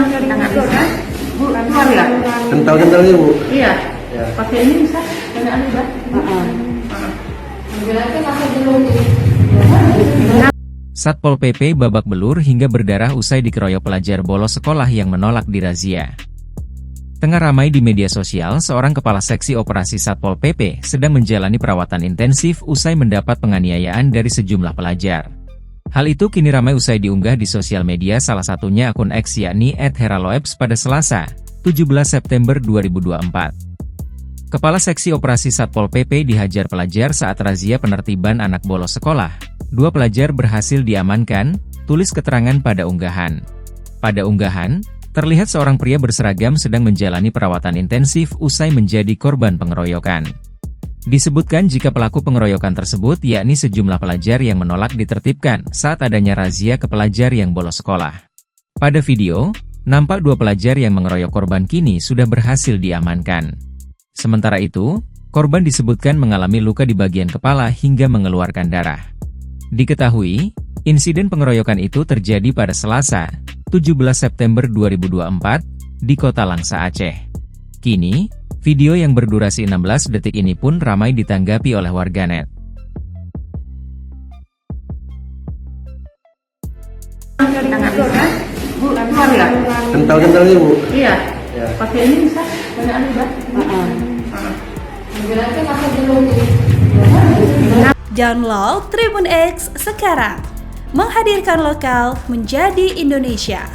Nggak bisa. Bu, keluar ya? Kental-kentalnya Bu? Iya. Ya. Pakai ini bisa? Pakai anu ya? Satpol PP babak belur hingga berdarah usai dikeroyok pelajar bolos sekolah yang menolak dirazia. Tengah ramai di media sosial, seorang kepala seksi operasi Satpol PP sedang menjalani perawatan intensif usai mendapat penganiayaan dari sejumlah pelajar. Hal itu kini ramai usai diunggah di sosial media, salah satunya akun X yakni @heraloeps pada Selasa, 17 September 2024. Kepala Seksi Operasi Satpol PP dihajar pelajar saat razia penertiban anak bolos sekolah. 2 pelajar berhasil diamankan, tulis keterangan pada unggahan. Pada unggahan, terlihat seorang pria berseragam sedang menjalani perawatan intensif usai menjadi korban pengeroyokan. Disebutkan jika pelaku pengeroyokan tersebut yakni sejumlah pelajar yang menolak ditertibkan saat adanya razia ke pelajar yang bolos sekolah. Pada video, nampak 2 pelajar yang mengeroyok korban kini sudah berhasil diamankan. Sementara itu, korban disebutkan mengalami luka di bagian kepala hingga mengeluarkan darah. Diketahui, insiden pengeroyokan itu terjadi pada Selasa, 17 September 2024, di Kota Langsa, Aceh. Kini, video yang berdurasi 16 detik ini pun ramai ditanggapi oleh warganet. Bu, keluar ya? Kental-kentalnya Bu? Iya. Ya. Pakai ini bisa? Pakai anu ya? Download Tribun X sekarang, menghadirkan lokal menjadi Indonesia.